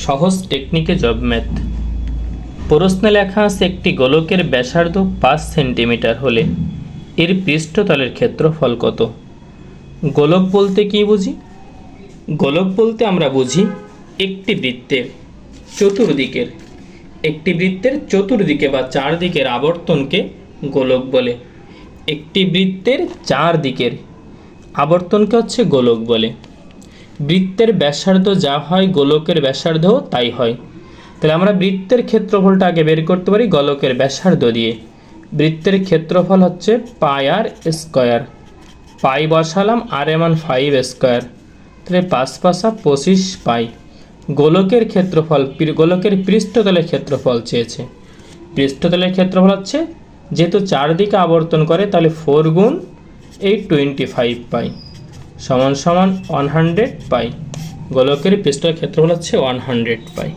সহজ টেকনিকে job math. প্রশ্নে লেখা আছে একটি গোলকের ব্যাসার্ধ 5 সেন্টিমিটার হলে এর পৃষ্ঠতলের ক্ষেত্রফল কত। গোলক বলতে কি বুঝি? গোলক বলতে আমরা বুঝি একটি বৃত্তের চতুর্দিকে বা চারদিকের আবর্তনকে গোলক বলে। একটি বৃত্তের চারদিকের আবর্তনকে হচ্ছে গোলক বলে। বৃত্তের ব্যাসার্ধ যা হয় গোলকের ব্যাসার্ধও তাই হয়। তাহলে আমরা বৃত্তের ক্ষেত্রফলটা আগে বের করতে পারি গোলকের ব্যাসার্ধ দিয়ে। বৃত্তের ক্ষেত্রফল হচ্ছে পাই আর স্কোয়ার। পাই বসালাম, আর এর মান 5 স্কোয়ার, তাহলে 5 5 25 পাই। গোলকের ক্ষেত্রফল, গোলকের পৃষ্ঠতলের ক্ষেত্রফল চেয়েছে। পৃষ্ঠতলের ক্ষেত্রফল হচ্ছে, যেহেতু চারদিকে আবর্তন করে তাহলে 4 গুণ এই 25 পাই সমান সমান 100 পাই। গোলকের পৃষ্ঠতলের ক্ষেত্রফল হচ্ছে 100 পাই।